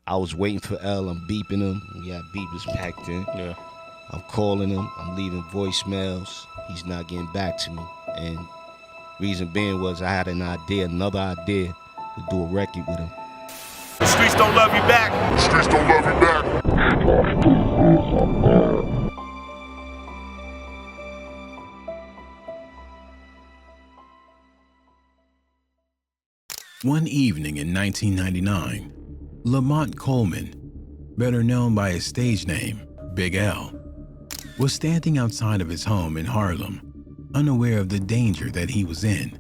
I was waiting for L. I'm beeping him. We got beepers packed in. Yeah. I'm calling him. I'm leaving voicemails. He's not getting back to me. And reason being was I had another idea to do a record with him. The streets don't love you back. The streets don't love you back. One evening in 1999, Lamont Coleman, better known by his stage name, Big L, was standing outside of his home in Harlem, unaware of the danger that he was in.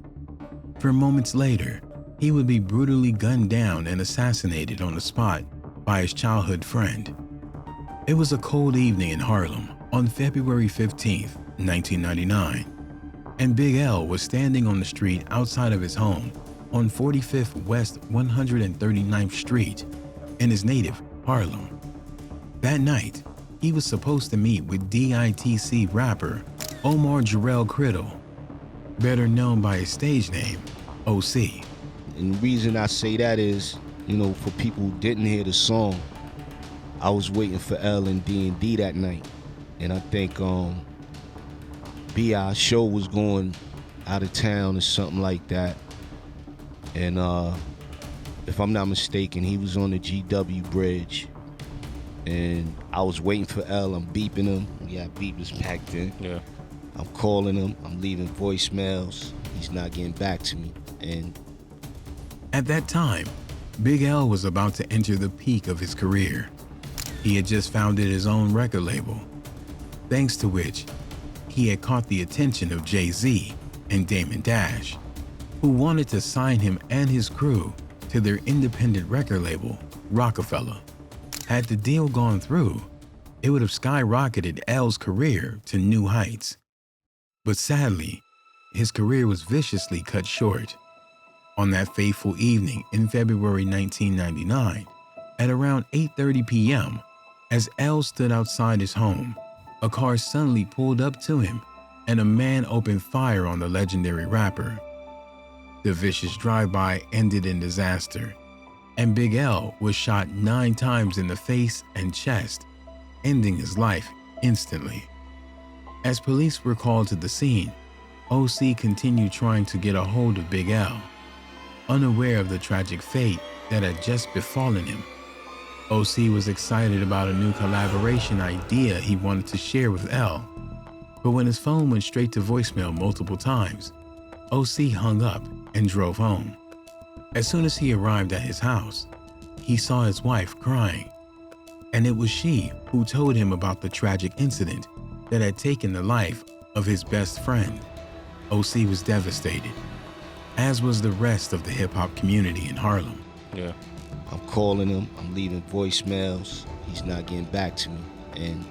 For moments later, he would be brutally gunned down and assassinated on the spot by his childhood friend. It was a cold evening in Harlem on February 15th, 1999, and Big L was standing on the street outside of his home on 45th West 139th Street in his native Harlem. That night, he was supposed to meet with DITC rapper Omar Jarrell Criddle, better known by his stage name, OC. And the reason I say that is, for people who didn't hear the song, I was waiting for L and D&D that night. And I think B.I.'s show was going out of town or something like that. And if I'm not mistaken, he was on the GW bridge. And I was waiting for L. I'm beeping him. We got beepers packed in. Yeah. I'm calling him. I'm leaving voicemails. He's not getting back to me. And at that time, Big L was about to enter the peak of his career. He had just founded his own record label, thanks to which he had caught the attention of Jay-Z and Damon Dash, who wanted to sign him and his crew to their independent record label, Rockefeller. Had the deal gone through, it would have skyrocketed L's career to new heights. But sadly, his career was viciously cut short. On that fateful evening in February 1999, at around 8:30 p.m., as L stood outside his home, a car suddenly pulled up to him and a man opened fire on the legendary rapper. The vicious drive-by ended in disaster, and Big L was shot 9 times in the face and chest, ending his life instantly. As police were called to the scene, OC continued trying to get a hold of Big L, unaware of the tragic fate that had just befallen him. OC was excited about a new collaboration idea he wanted to share with L, but when his phone went straight to voicemail multiple times, OC hung up and drove home. As soon as he arrived at his house, he saw his wife crying, and it was she who told him about the tragic incident that had taken the life of his best friend. OC was devastated, as was the rest of the hip-hop community in Harlem. Yeah. I'm calling him. I'm leaving voicemails. He's not getting back to me. And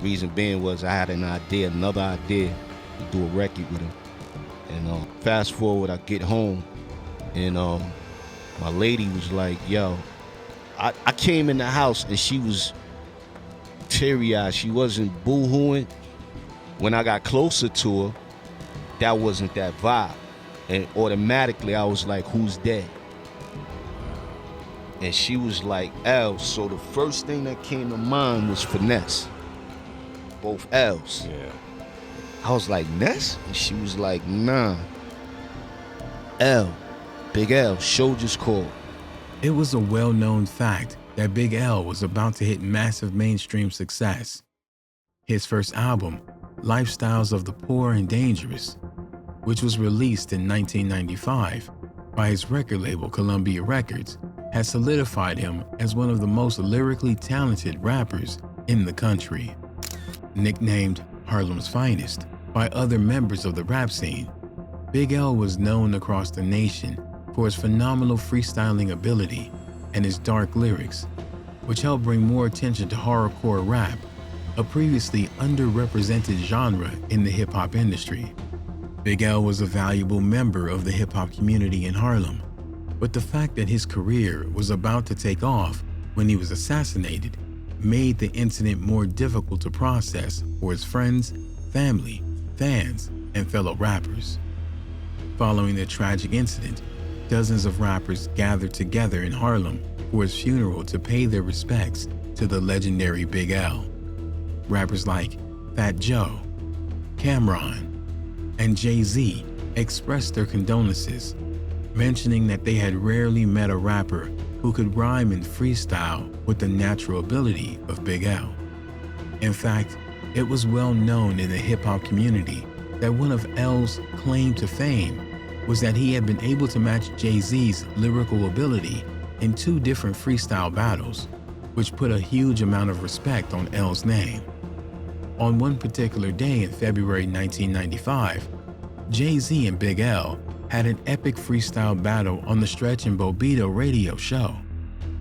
reason being was I had another idea to do a record with him. And fast forward, I get home, and my lady was like, yo, I came in the house and she was teary-eyed. She wasn't boo-hooing. When I got closer to her, that wasn't that vibe. And automatically I was like, who's dead? And she was like, L. So the first thing that came to mind was Finesse. Both L's. Yeah. I was like, Ness? And she was like, nah. L. Big L. Show just called. It was a well-known fact that Big L was about to hit massive mainstream success. His first album, Lifestyles of the Poor and Dangerous, which was released in 1995 by his record label Columbia Records, had solidified him as one of the most lyrically talented rappers in the country. Nicknamed Harlem's Finest by other members of the rap scene, Big L was known across the nation for his phenomenal freestyling ability and his dark lyrics, which helped bring more attention to horrorcore rap, a previously underrepresented genre in the hip-hop industry. Big L was a valuable member of the hip-hop community in Harlem, but the fact that his career was about to take off when he was assassinated made the incident more difficult to process for his friends, family, fans, and fellow rappers. Following the tragic incident, dozens of rappers gathered together in Harlem for his funeral to pay their respects to the legendary Big L. Rappers like Fat Joe, Cameron, and Jay-Z expressed their condolences, mentioning that they had rarely met a rapper who could rhyme and freestyle with the natural ability of Big L. In fact, it was well known in the hip-hop community that one of L's claim to fame was that he had been able to match Jay-Z's lyrical ability in 2 different freestyle battles, which put a huge amount of respect on L's name. On one particular day in February 1995, Jay-Z and Big L had an epic freestyle battle on the Stretch and Bobbito radio show,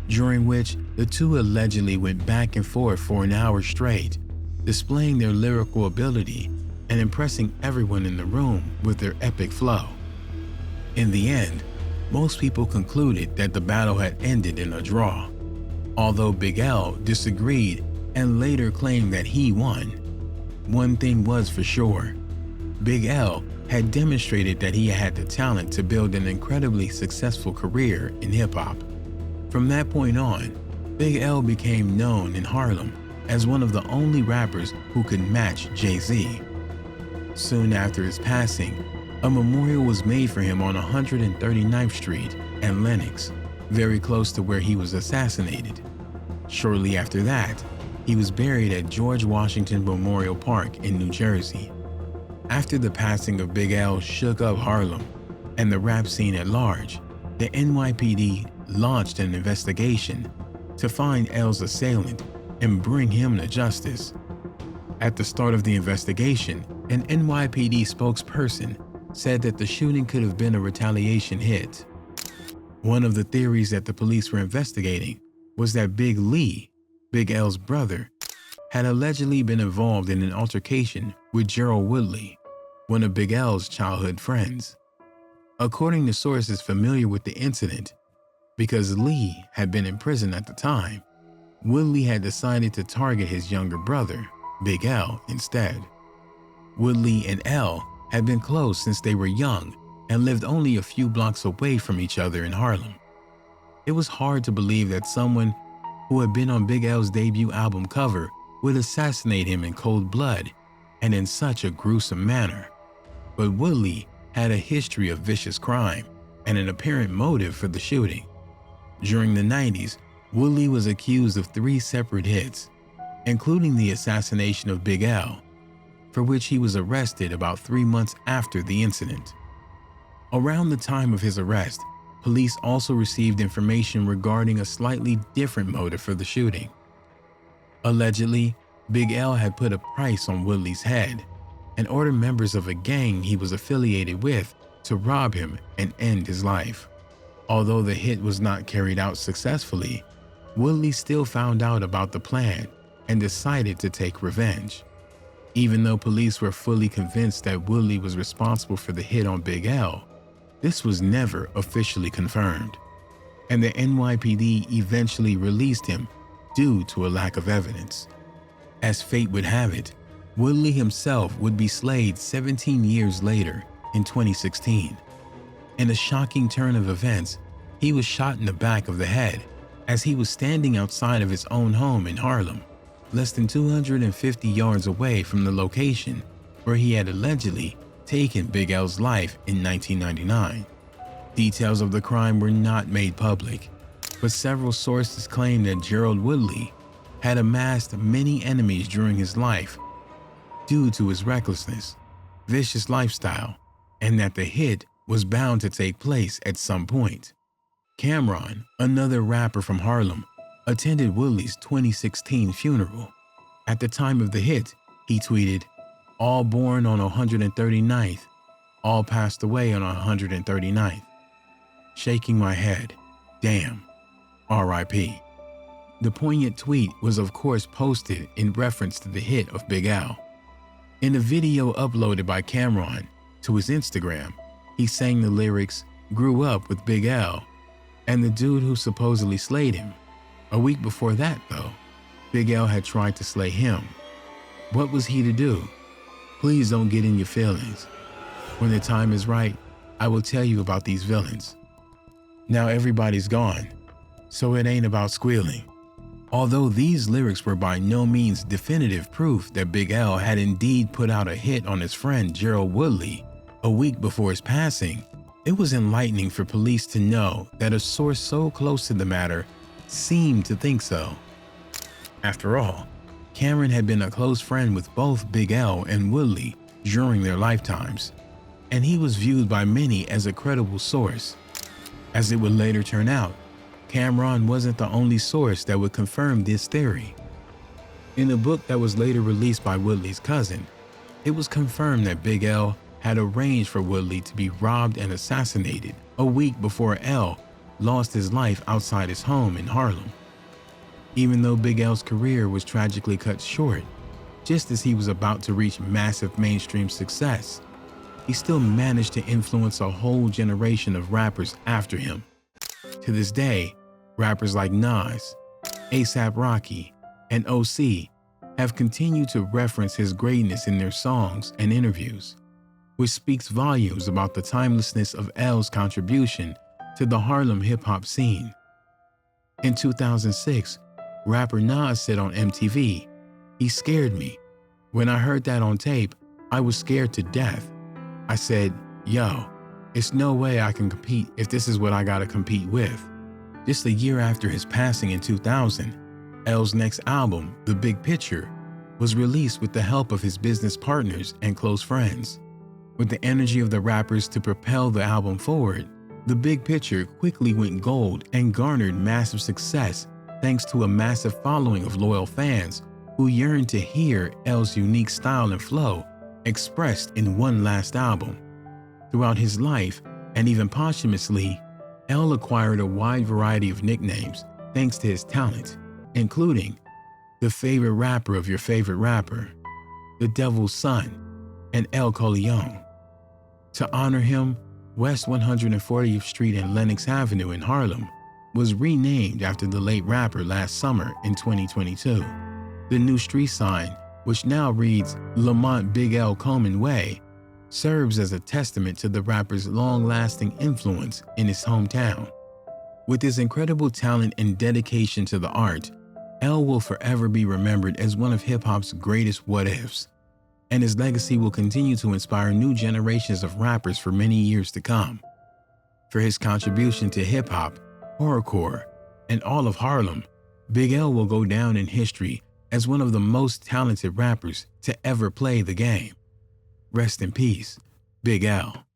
during which the two allegedly went back and forth for an hour straight, displaying their lyrical ability and impressing everyone in the room with their epic flow. In the end, most people concluded that the battle had ended in a draw, although Big L disagreed and later claimed that he won. One thing was for sure, Big L had demonstrated that he had the talent to build an incredibly successful career in hip-hop. From that point on, Big L became known in Harlem as one of the only rappers who could match Jay-Z. Soon after his passing, a memorial was made for him on 139th Street and Lenox, very close to where he was assassinated. Shortly after that, he was buried at George Washington Memorial Park in New Jersey. After the passing of Big L shook up Harlem and the rap scene at large, the NYPD launched an investigation to find L's assailant and bring him to justice. At the start of the investigation, an NYPD spokesperson said that the shooting could have been a retaliation hit. One of the theories that the police were investigating was that Big Lee, Big L's brother, had allegedly been involved in an altercation with Gerald Woodley, one of Big L's childhood friends. According to sources familiar with the incident, because Lee had been in prison at the time, Woodley had decided to target his younger brother, Big L, instead. Woodley and L had been close since they were young and lived only a few blocks away from each other in Harlem. It was hard to believe that someone who had been on Big L's debut album cover would assassinate him in cold blood and in such a gruesome manner. But Woodley had a history of vicious crime and an apparent motive for the shooting. During the 90s, Woodley was accused of 3 separate hits, including the assassination of Big L, for which he was arrested about 3 months after the incident. Around the time of his arrest, police also received information regarding a slightly different motive for the shooting. Allegedly, Big L had put a price on Woodley's head and ordered members of a gang he was affiliated with to rob him and end his life. Although the hit was not carried out successfully, Woodley still found out about the plan and decided to take revenge. Even though police were fully convinced that Woodley was responsible for the hit on Big L, this was never officially confirmed, and the NYPD eventually released him due to a lack of evidence. As fate would have it, Woodley himself would be slayed 17 years later in 2016. In a shocking turn of events, he was shot in the back of the head as he was standing outside of his own home in Harlem, less than 250 yards away from the location where he had allegedly taken Big L's life in 1999. Details of the crime were not made public, but several sources claim that Gerald Woodley had amassed many enemies during his life due to his recklessness, vicious lifestyle, and that the hit was bound to take place at some point. Cameron, another rapper from Harlem, attended Woodley's 2016 funeral. At the time of the hit, he tweeted, "All born on 139th, all passed away on 139th. Shaking my head, damn, R.I.P." The poignant tweet was of course posted in reference to the hit of Big L. In a video uploaded by Cameron to his Instagram, he sang the lyrics, "Grew up with Big L," and the dude who supposedly slayed him. A week before that, though, Big L had tried to slay him. What was he to do? Please don't get in your feelings. When the time is right, I will tell you about these villains. Now everybody's gone, so it ain't about squealing. Although these lyrics were by no means definitive proof that Big L had indeed put out a hit on his friend Gerald Woodley a week before his passing, it was enlightening for police to know that a source so close to the matter seemed to think so. After all, Cameron had been a close friend with both Big L and Woodley during their lifetimes, and he was viewed by many as a credible source. As it would later turn out, Cameron wasn't the only source that would confirm this theory. In a book that was later released by Woodley's cousin, it was confirmed that Big L had arranged for Woodley to be robbed and assassinated a week before L lost his life outside his home in Harlem. Even though Big L's career was tragically cut short, just as he was about to reach massive mainstream success, he still managed to influence a whole generation of rappers after him. To this day, rappers like Nas, A$AP Rocky, and OC have continued to reference his greatness in their songs and interviews, which speaks volumes about the timelessness of L's contribution to the Harlem hip-hop scene. In 2006, rapper Nas said on MTV, "He scared me. When I heard that on tape, I was scared to death. I said, yo, it's no way I can compete if this is what I gotta compete with." Just a year after his passing in 2000, L's next album, The Big Picture, was released with the help of his business partners and close friends. With the energy of the rappers to propel the album forward, The Big Picture quickly went gold and garnered massive success thanks to a massive following of loyal fans who yearned to hear L's unique style and flow expressed in one last album. Throughout his life, and even posthumously, L acquired a wide variety of nicknames thanks to his talent, including the favorite rapper of your favorite rapper, the Devil's Son, and El Coleon. To honor him, West 140th Street and Lenox Avenue in Harlem was renamed after the late rapper last summer in 2022. The new street sign, which now reads Lamont Big L Coleman Way, serves as a testament to the rapper's long-lasting influence in his hometown. With his incredible talent and dedication to the art, L will forever be remembered as one of hip-hop's greatest what-ifs, and his legacy will continue to inspire new generations of rappers for many years to come. For his contribution to hip-hop, horrorcore, and all of Harlem, Big L will go down in history as one of the most talented rappers to ever play the game. Rest in peace, Big L.